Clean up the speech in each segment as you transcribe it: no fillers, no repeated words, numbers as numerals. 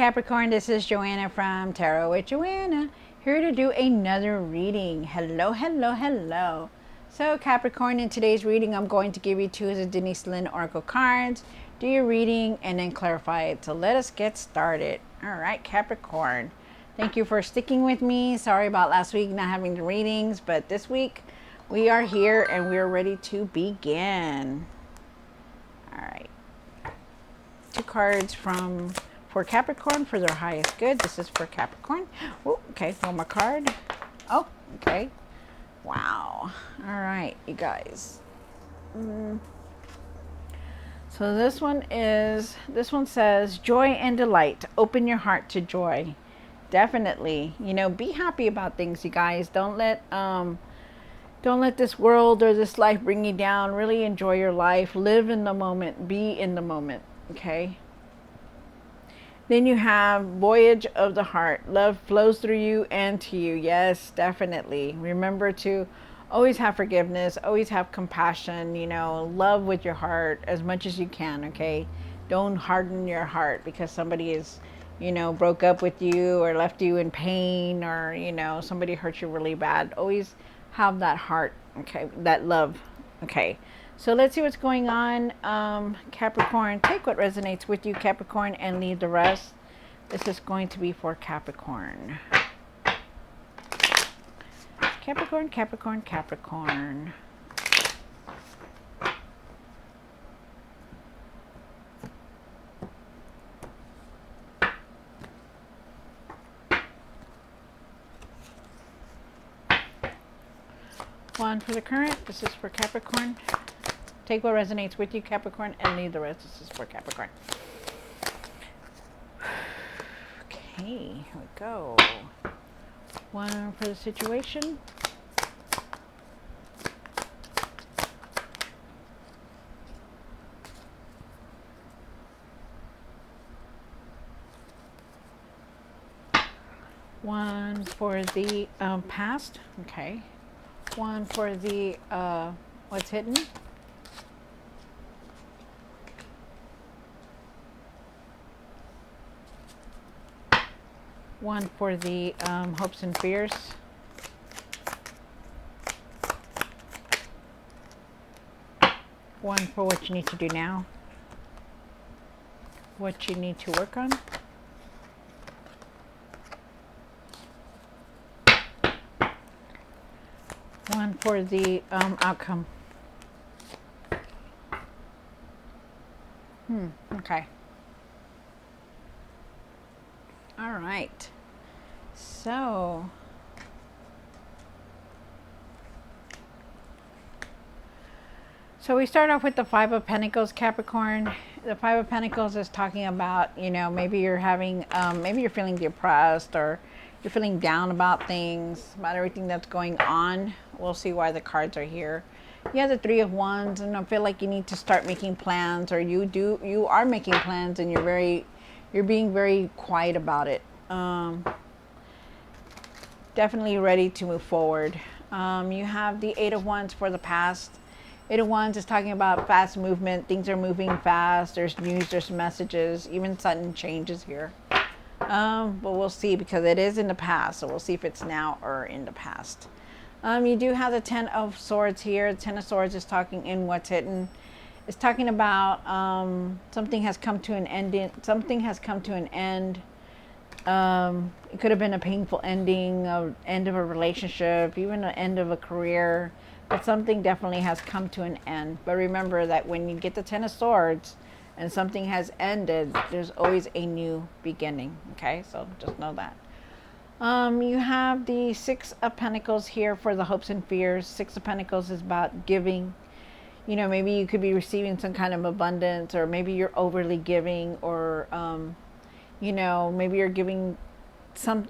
Capricorn, this is Joanna from Tarot with Joanna, here to do another reading. Hello, hello, hello. So Capricorn, in today's reading, I'm going to give you two of the Denise Lynn Oracle cards, do your reading, and then clarify it. So let us get started. All right, Capricorn. Thank you for sticking with me. Sorry about last week not having the readings, but this week we are here and we're ready to begin. All right. Two cards for Capricorn for their highest good. This is for Capricorn. Oh, okay, one more card. Oh, okay. Wow. All right, you guys. So this one says joy and delight. Open your heart to joy. Definitely. You know, be happy about things, you guys. Don't let this world or this life bring you down. Really enjoy your life. Live in the moment. Be in the moment. Okay. Then you have voyage of the heart. Love flows through you and to you. Yes, definitely. Remember to always have forgiveness, always have compassion, you know, love with your heart as much as you can, okay? Don't harden your heart because somebody is, you know, broke up with you or left you in pain or, you know, somebody hurt you really bad. Always have that heart, okay? That love, okay? So let's see what's going on. Capricorn, take what resonates with you, Capricorn, and leave the rest. This is going to be for Capricorn. Capricorn, Capricorn, Capricorn. One for the current. This is for Capricorn. Take what resonates with you, Capricorn, and leave the rest. This is for Capricorn. Okay, here we go. One for the situation. One for the past. Okay. One for the what's hidden. One for the hopes and fears. One for what you need to do now. What you need to work on. One for the outcome. Okay. All right. So we start off with the Five of Pentacles, Capricorn. The Five of Pentacles is talking about, you know, maybe you're having, maybe you're feeling depressed or you're feeling down about things, about everything that's going on. We'll see why the cards are here. You have the Three of Wands, and I feel like you need to start making plans, or you are making plans, and you're being very quiet about it. Definitely ready to move forward. You have the Eight of Wands for the past. Eight of Wands is talking about fast movement. Things are moving fast. There's news, there's messages, even sudden changes here. But we'll see because it is in the past. So we'll see if it's now or in the past. You do have the Ten of Swords here. The Ten of Swords is talking in what's hidden. It's talking about something has come to an end. Something has come to an end. It could have been a painful ending, end of a relationship, even an end of a career. But something definitely has come to an end. But remember that when you get the Ten of Swords and something has ended, there's always a new beginning. Okay, so just know that. You have the Six of Pentacles here for the hopes and fears. Six of Pentacles is about giving. You know, maybe you could be receiving some kind of abundance, or maybe you're overly giving, or you know, maybe you're giving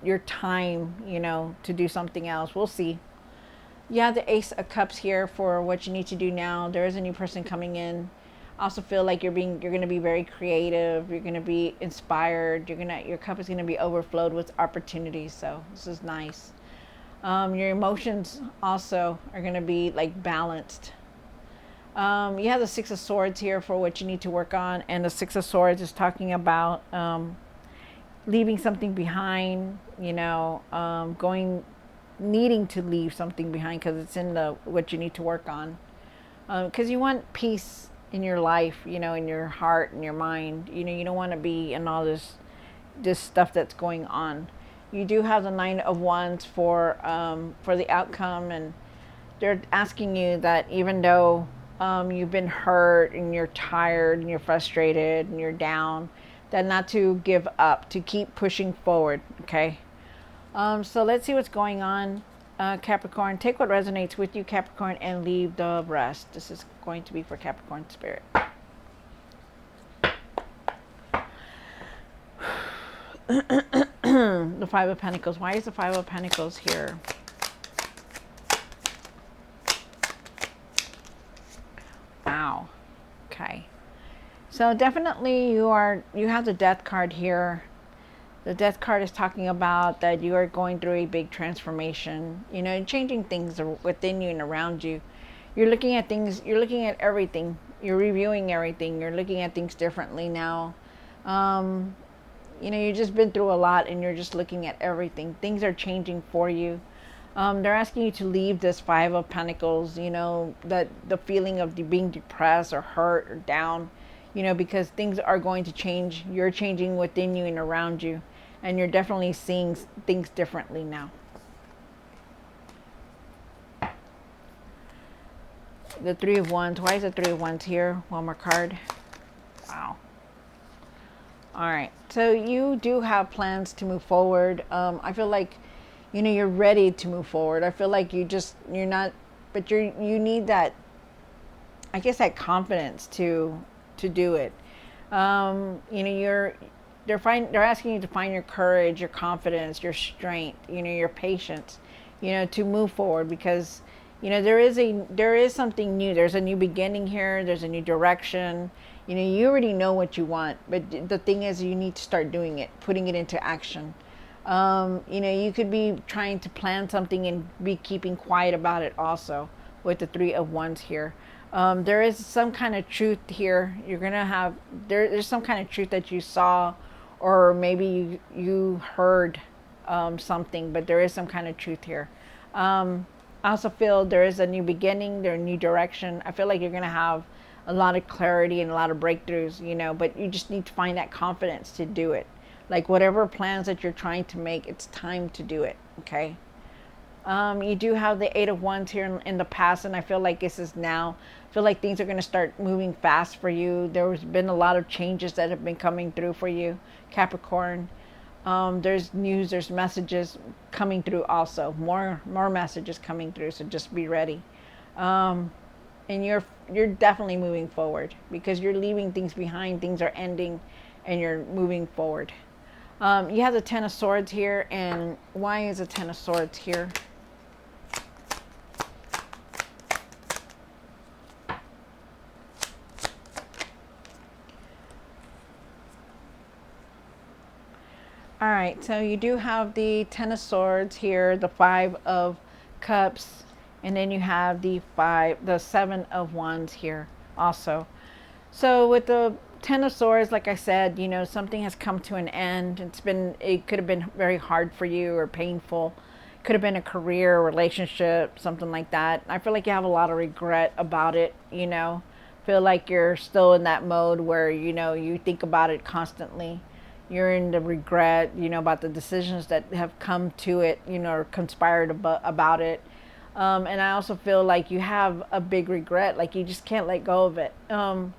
your time, you know, to do something else. We'll see. You have the Ace of Cups here for what you need to do now. There is a new person coming in. I also feel like you're going to be very creative. You're going to be inspired. Your cup is going to be overflowed with opportunities. So this is nice. Your emotions also are going to be like balanced. You have the Six of Swords here for what you need to work on, and the Six of Swords is talking about leaving something behind, needing to leave something behind because it's in the what you need to work on. Because you want peace in your life, in your heart and your mind. You don't want to be in all this stuff that's going on. You do have the Nine of Wands for the outcome, and they're asking you that even though you've been hurt and you're tired and you're frustrated and you're down, that not to give up, to keep pushing forward. Okay. So let's see what's going on, Capricorn. Take what resonates with you, Capricorn, and leave the rest. This is going to be for Capricorn spirit. The Five of Pentacles. Why is the Five of Pentacles here? Wow. Okay. So definitely you have the Death card here. The Death card is talking about that you are going through a big transformation, changing things within you and around you. You're looking at things, you're looking at everything, you're reviewing everything, you're looking at things differently now. You've just been through a lot and you're just looking at everything. Things are changing for you. They're asking you to leave this Five of Pentacles, that the feeling of being depressed or hurt or down, because things are going to change. You're changing within you and around you. And you're definitely seeing things differently now. The Three of Wands. Why is the Three of Wands here? One more card. Wow. All right. So you do have plans to move forward. I feel like, you're ready to move forward. I feel like you're not, but you need that, I guess, that confidence to do it. They're asking you to find your courage, your confidence, your strength, your patience, to move forward, because there is something new. There's a new beginning here. There's a new direction. You already know what you want, but the thing is, you need to start doing it, putting it into action. You could be trying to plan something and be keeping quiet about it also, with the Three of Wands here. There is some kind of truth here. You're going to have, there's some kind of truth that you saw, or maybe you heard something, but there is some kind of truth here. I also feel there is a new beginning, there's a new direction. I feel like you're going to have a lot of clarity and a lot of breakthroughs, but you just need to find that confidence to do it. Like whatever plans that you're trying to make, it's time to do it, okay? You do have the Eight of Wands here in the past, and I feel like this is now. I feel like things are going to start moving fast for you. There's been a lot of changes that have been coming through for you, Capricorn. There's news, there's messages coming through also. More messages coming through, so just be ready. And you're definitely moving forward, because you're leaving things behind. Things are ending, and you're moving forward. You have the Ten of Swords here, and why is the Ten of Swords here? All right, so you do have the Ten of Swords here, the Five of Cups, and then you have the Seven of Wands here also. So with the Ten of Swords, like I said, something has come to an end. It could have been very hard for you or painful. Could have been a career, relationship, something like that. I feel like you have a lot of regret about it, Feel like you're still in that mode where, you think about it constantly. You're in the regret, about the decisions that have come to it, or conspired about it. And I also feel like you have a big regret, like you just can't let go of it. And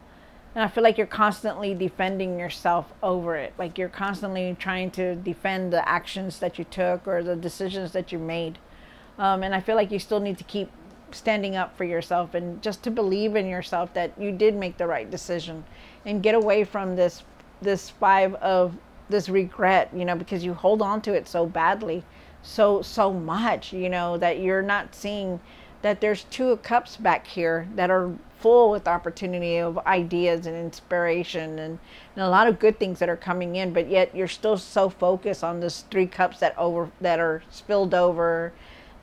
I feel like you're constantly defending yourself over it. Like you're constantly trying to defend the actions that you took or the decisions that you made. And I feel like you still need to keep standing up for yourself, and just to believe in yourself that you did make the right decision, and get away from this regret, because you hold on to it so badly, so much, that you're not seeing that there's Two of Cups back here that are full with opportunity of ideas and inspiration, and a lot of good things that are coming in, but yet you're still so focused on this Three Cups that are spilled over,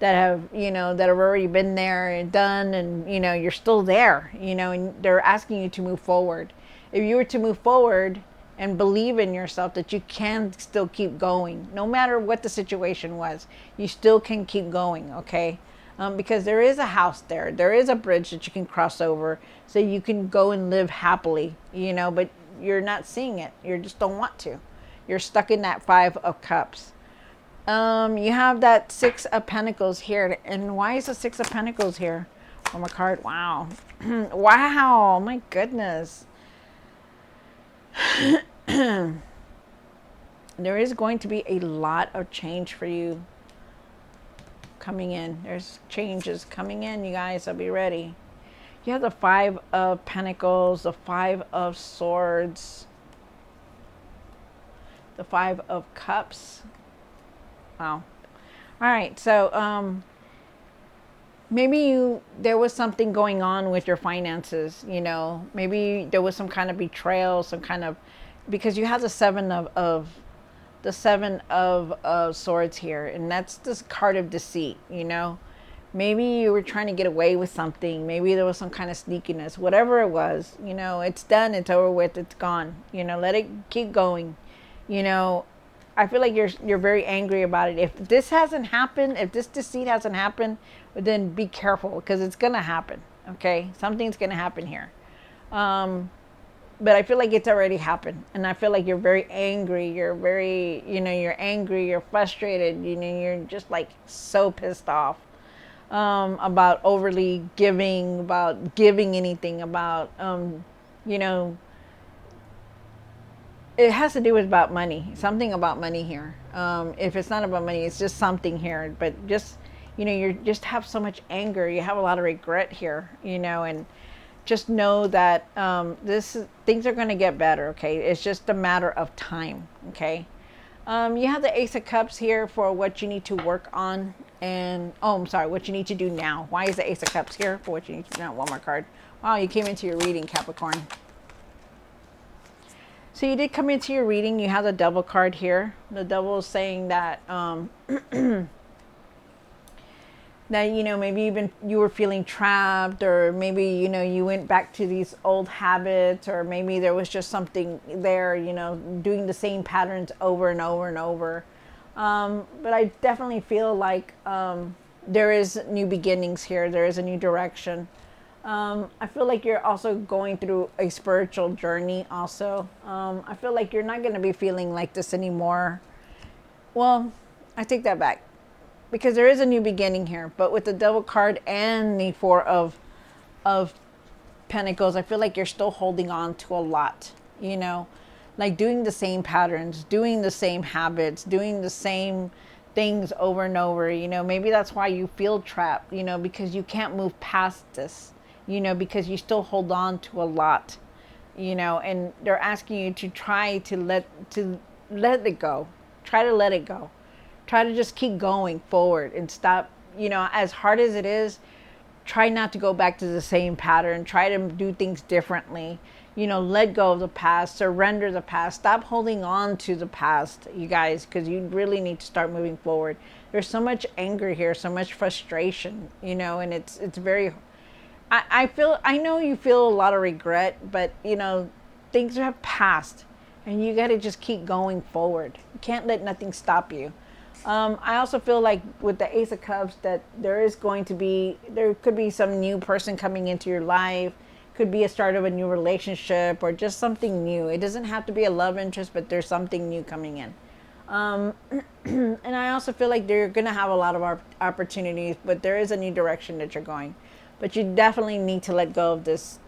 that have already been there and done, and you're still there, and they're asking you to move forward. If you were to move forward, and believe in yourself that you can still keep going. No matter what the situation was, you still can keep going, okay? Because there is a house there. There is a bridge that you can cross over so you can go and live happily, but you're not seeing it. You just don't want to. You're stuck in that 5 of Cups. You have that 6 of Pentacles here. And why is the 6 of Pentacles here on my card? Wow. Wow. My goodness. There is going to be a lot of change for you coming in. There's changes coming in, you guys, so be ready. You have the 5 of Pentacles, the 5 of Swords, the 5 of Cups. Wow. All right, so maybe there was something going on with your finances, maybe there was some kind of betrayal, some kind of, because you have the 7 of Swords here, and that's this card of deceit. Maybe you were trying to get away with something. Maybe there was some kind of sneakiness. Whatever it was, it's done. It's over with. It's gone. Let it keep going. I feel like you're very angry about it. If this hasn't happened, if this deceit hasn't happened, then be careful, because it's gonna happen. Okay, something's gonna happen here. But I feel like it's already happened, and I feel like you're very angry. You're very, you're angry. You're frustrated. You're just like so pissed off about overly giving, about giving anything, about it has to do with about money, something about money here. If it's not about money, it's just something here. But just, you just have so much anger. You have a lot of regret here, and just know that things are going to get better, okay? It's just a matter of time, okay? You have the Ace of Cups here for what you need to work on, and what you need to do now. Why is the Ace of Cups here for what you need to do now? One more card. Wow, you came into your reading, Capricorn. So you did come into your reading. You have the Devil card here. The Devil is saying that that maybe you were feeling trapped, or maybe you went back to these old habits, or maybe there was just something there, doing the same patterns over and over and over. But I definitely feel like there is new beginnings here. There is a new direction. I feel like you're also going through a spiritual journey also. I feel like you're not going to be feeling like this anymore. Well, I take that back, because there is a new beginning here. But with the Devil card and the 4 of Pentacles, I feel like you're still holding on to a lot, like doing the same patterns, doing the same habits, doing the same things over and over. Maybe that's why you feel trapped, because you can't move past this, because you still hold on to a lot, and they're asking you to try to let it go. Try to let it go. Try to just keep going forward and stop, as hard as it is, try not to go back to the same pattern. Try to do things differently. Let go of the past, surrender the past. Stop holding on to the past, you guys, because you really need to start moving forward. There's so much anger here, so much frustration, and it's very, I know you feel a lot of regret, but things have passed, and you got to just keep going forward. You can't let nothing stop you. I also feel like with the Ace of Cups that there could be some new person coming into your life. Could be a start of a new relationship, or just something new. It doesn't have to be a love interest, but there's something new coming in. And I also feel like they're going to have a lot of opportunities, but there is a new direction that you're going. But you definitely need to let go of this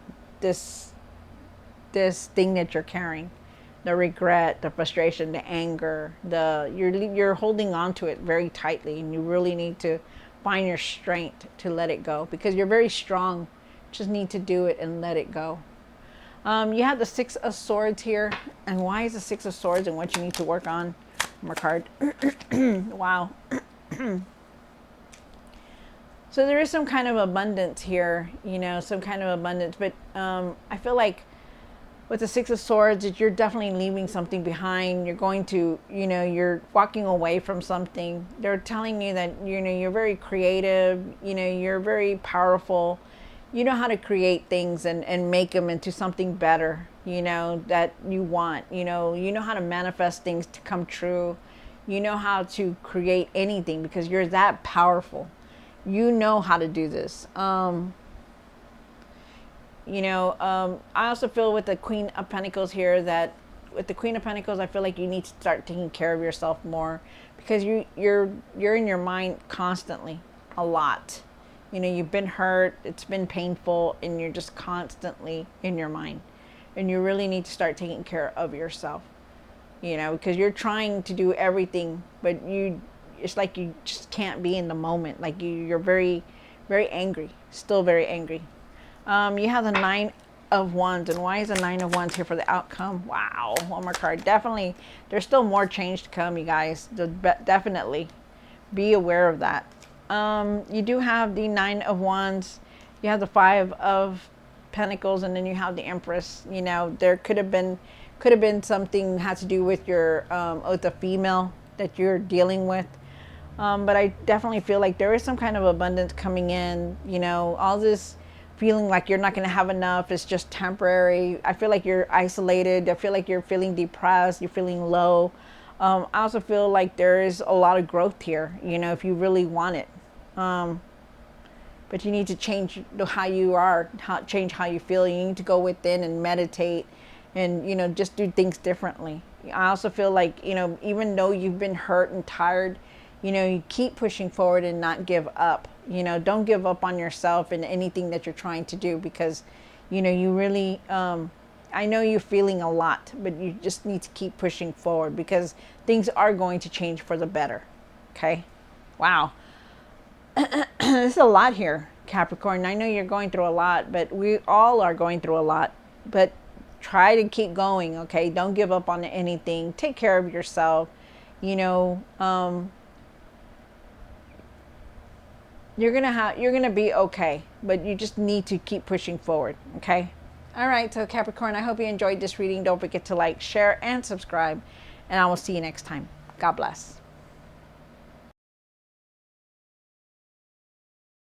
thing that you're carrying. The regret, the frustration, the anger, you're holding on to it very tightly, and you really need to find your strength to let it go, because you're very strong. Just need to do it and let it go. You have the 6 of Swords here, and why is the 6 of Swords and what you need to work on? More card. Wow. So there is some kind of abundance here, some kind of abundance, but I feel like with the 6 of Swords, that you're definitely leaving something behind. You're going to, you're walking away from something. They're telling you that, you're very creative, you're very powerful. you know how to create things and make them into something better, you know, that you want. You know how to manifest things to come true. You know how to create anything because you're that powerful. You know how to do this. I also feel with the Queen of Pentacles here that with the Queen of Pentacles, I feel like you need to start taking care of yourself more because you're in your mind constantly a lot. You know, you've been hurt, it's been painful, and you're just constantly in your mind. And you really need to start taking care of yourself. You know, because you're trying to do everything, but it's like you just can't be in the moment. Like you're very, very angry, still very angry. You have the Nine of Wands, and why is the Nine of Wands here for the outcome? Wow, one more card. Definitely, there's still more change to come, you guys. Definitely be aware of that. You do have the Nine of Wands. You have the Five of Pentacles, and then you have the Empress. You know, there could have been something had to do with your with the female that you're dealing with. But I definitely feel like there is some kind of abundance coming in. You know, all this feeling like you're not going to have enough is just temporary. I feel like you're isolated. I feel like you're feeling depressed. You're feeling low. I also feel like there is a lot of growth here, you know, if you really want it. But you need to change how you are, change how you feel. You need to go within and meditate and, you know, just do things differently. I also feel like, you know, even though you've been hurt and tired, you know, you keep pushing forward and not give up. You know, don't give up on yourself and anything that you're trying to do because, you know, you really, I know you're feeling a lot, but you just need to keep pushing forward because things are going to change for the better. Okay? Wow. There's a lot here, Capricorn. I know you're going through a lot, but we all are going through a lot. But try to keep going, okay? Don't give up on anything. Take care of yourself. You know, you're gonna be okay, but you just need to keep pushing forward, okay? All right, so Capricorn, I hope you enjoyed this reading. Don't forget to like, share, and subscribe, and I will see you next time. God bless.